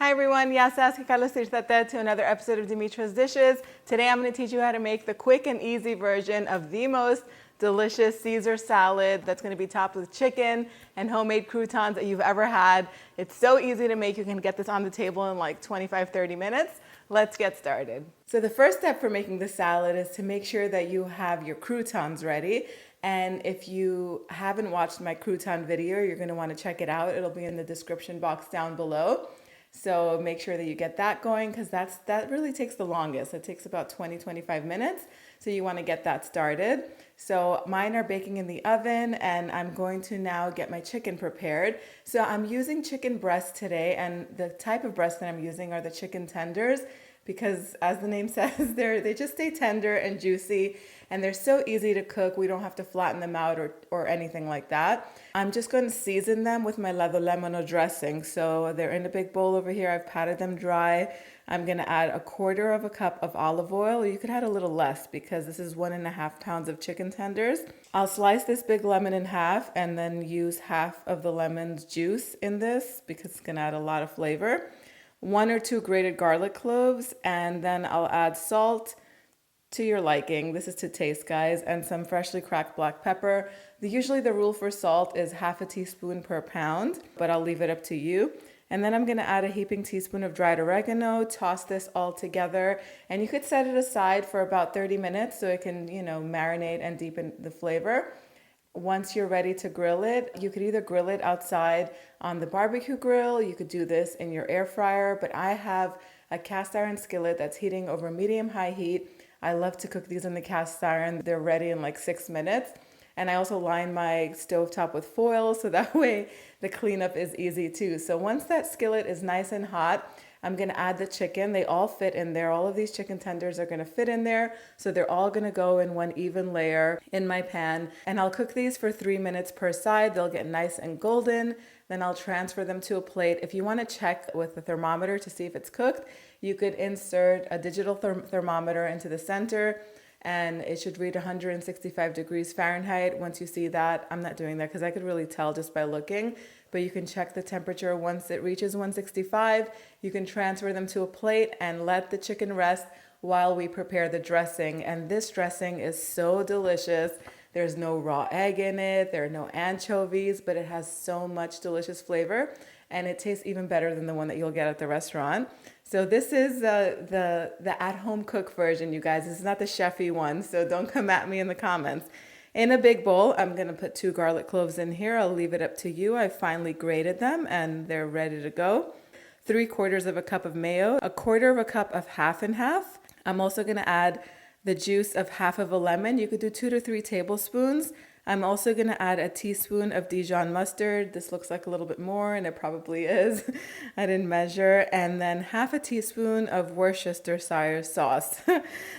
Hi everyone, to another episode of Dimitra's Dishes. Today I'm going to teach you how to make the quick and easy version of the most delicious Caesar salad that's going to be topped with chicken and homemade croutons that you've ever had. It's so easy to make, you can get this on the table in like 25-30 minutes. Let's get started. So the first step for making the salad is to make sure that you have your croutons ready. And if you haven't watched my crouton video, you're going to want to check it out. It'll be in the description box down below. So make sure that you get that going because that really takes the longest. It takes about 20-25 minutes. So you want to get that started. So mine are baking in the oven and I'm going to now get my chicken prepared. So I'm using chicken breast today, and the type of breast that I'm using are the chicken tenders because, as the name says, they just stay tender and juicy and they're so easy to cook. We don't have to flatten them out or anything like that. I'm just going to season them with my lemon dressing. So they're in a big bowl over here. I've patted them dry. I'm going to add 1/4 cup of olive oil. You could add a little less because this is 1.5 pounds of chicken tenders. I'll slice this big lemon in half and then use half of the lemon's juice in this because it's going to add a lot of flavor. 1 or 2 grated garlic cloves, and then I'll add salt to your liking. This is to taste, guys, and some freshly cracked black pepper. Usually the rule for salt is 1/2 teaspoon per pound, but I'll leave it up to you. And then I'm going to add a heaping teaspoon of dried oregano, toss this all together, and you could set it aside for about 30 minutes so it can, marinate and deepen the flavor. Once you're ready to grill it, you could either grill it outside on the barbecue grill, you could do this in your air fryer, but I have a cast iron skillet that's heating over medium-high heat. I love to cook these in the cast iron. They're ready in like 6 minutes. And I also line my stovetop with foil so that way the cleanup is easy too. So once that skillet is nice and hot, I'm going to add the chicken. They all fit in there. All of these chicken tenders are going to fit in there. So they're all going to go in one even layer in my pan. And I'll cook these for 3 minutes per side. They'll get nice and golden. Then I'll transfer them to a plate. If you want to check with the thermometer to see if it's cooked, you could insert a digital thermometer into the center and it should read 165 degrees Fahrenheit. Once you see that, I'm not doing that because I could really tell just by looking, but you can check the temperature. Once it reaches 165, you can transfer them to a plate and let the chicken rest while we prepare the dressing. And this dressing is so delicious. There's no raw egg in it, there are no anchovies, but it has so much delicious flavor and it tastes even better than the one that you'll get at the restaurant. So this is the at-home cook version, you guys. This is not the chefy one, so don't come at me in the comments. In a big bowl, I'm going to put 2 garlic cloves in here. I'll leave it up to you. I finally grated them and they're ready to go. 3/4 cup of mayo, 1/4 cup of half and half. I'm also going to add the juice of half of a lemon. You could do 2 to 3 tablespoons. I'm also going to add a teaspoon of Dijon mustard. This looks like a little bit more, and it probably is. I didn't measure. And then 1/2 teaspoon of Worcestershire sauce.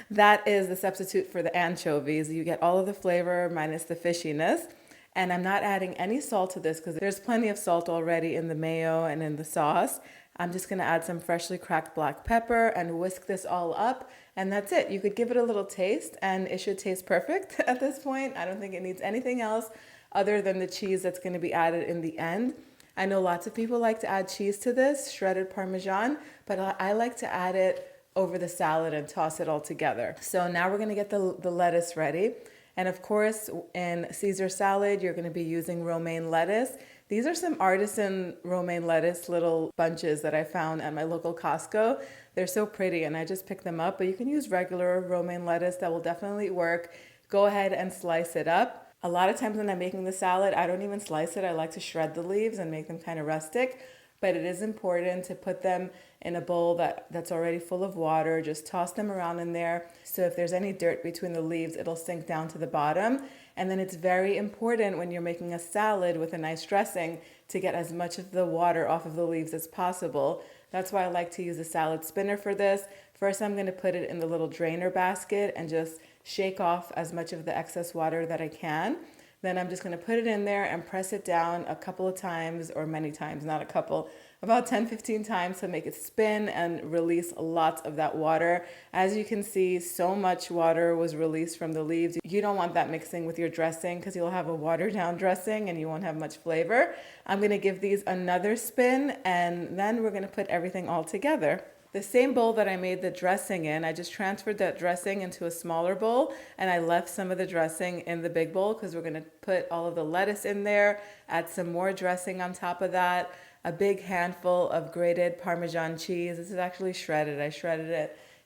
That is the substitute for the anchovies. You get all of the flavor minus the fishiness. And I'm not adding any salt to this because there's plenty of salt already in the mayo and in the sauce. I'm just going to add some freshly cracked black pepper and whisk this all up. And that's it. You could give it a little taste and it should taste perfect at this point. I don't think it needs anything else other than the cheese that's going to be added in the end. I know lots of people like to add cheese to this, shredded Parmesan, but I like to add it over the salad and toss it all together. So now we're going to get the lettuce ready. And of course, in Caesar salad, you're going to be using romaine lettuce. These are some artisan romaine lettuce little bunches that I found at my local Costco. They're so pretty and I just picked them up, but you can use regular romaine lettuce. That will definitely work. Go ahead and slice it up. A lot of times when I'm making the salad, I don't even slice it. I like to shred the leaves and make them kind of rustic. But it is important to put them in a bowl that's already full of water. Just toss them around in there. So if there's any dirt between the leaves, it'll sink down to the bottom. And then it's very important when you're making a salad with a nice dressing to get as much of the water off of the leaves as possible. That's why I like to use a salad spinner for this. First, I'm going to put it in the little drainer basket and just shake off as much of the excess water that I can. Then I'm just going to put it in there and press it down a couple of times, or many times, not a couple, about 10-15 times to make it spin and release lots of that water. As you can see, so much water was released from the leaves. You don't want that mixing with your dressing because you'll have a watered down dressing and you won't have much flavor. I'm going to give these another spin and then we're going to put everything all together. The same bowl that I made the dressing in, I just transferred that dressing into a smaller bowl and I left some of the dressing in the big bowl because we're going to put all of the lettuce in there, add some more dressing on top of that, a big handful of grated Parmesan cheese. This is actually shredded. I shredded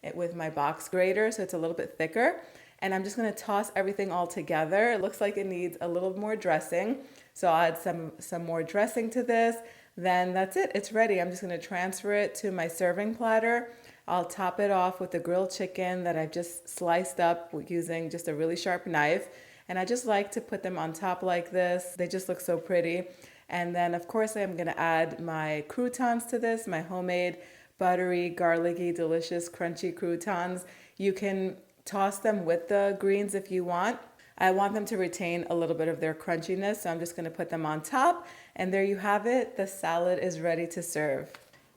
it with my box grater so it's a little bit thicker. And I'm just going to toss everything all together. It looks like it needs a little more dressing. So I'll add some more dressing to this. Then that's it, it's ready. I'm just going to transfer it to my serving platter. I'll top it off with the grilled chicken that I've just sliced up using just a really sharp knife. And I just like to put them on top like this. They just look so pretty. And then of course I'm going to add my croutons to this, my homemade buttery, garlicky, delicious, crunchy croutons. You can toss them with the greens if you want. I want them to retain a little bit of their crunchiness, so I'm just going to put them on top. And there you have it. The salad is ready to serve.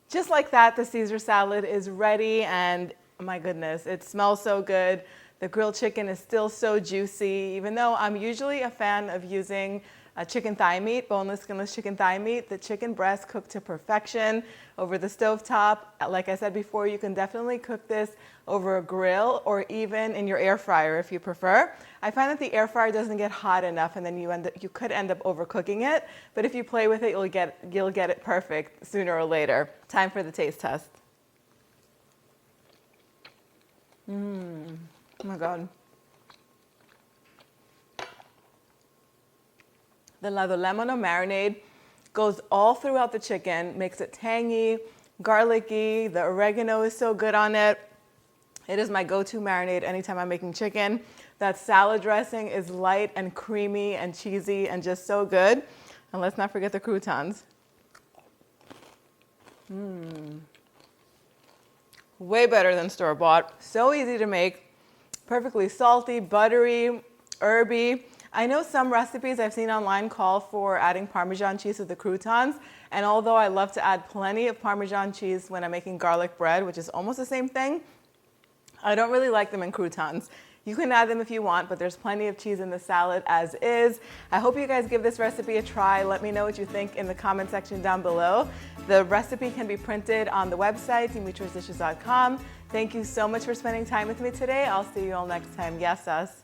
Just like that, the Caesar salad is ready, and oh my goodness, it smells so good. The grilled chicken is still so juicy, even though I'm usually a fan of using chicken thigh meat, boneless, skinless chicken thigh meat. The chicken breast cooked to perfection over the stovetop. Like I said before, you can definitely cook this over a grill or even in your air fryer if you prefer. I find that the air fryer doesn't get hot enough and then you could end up overcooking it. But if you play with it, you'll get it perfect sooner or later. Time for the taste test. Oh my God. The lemon marinade goes all throughout the chicken, makes it tangy, garlicky. The oregano is so good on it. It is my go-to marinade anytime I'm making chicken. That salad dressing is light and creamy and cheesy and just so good. And let's not forget the croutons. Way better than store-bought. So easy to make. Perfectly salty, buttery, herby. I know some recipes I've seen online call for adding Parmesan cheese to the croutons, and although I love to add plenty of Parmesan cheese when I'm making garlic bread, which is almost the same thing, I don't really like them in croutons. You can add them if you want, but there's plenty of cheese in the salad as is. I hope you guys give this recipe a try. Let me know what you think in the comment section down below. The recipe can be printed on the website, dimitrasdishes.com. Thank you so much for spending time with me today. I'll see you all next time. Yes, us.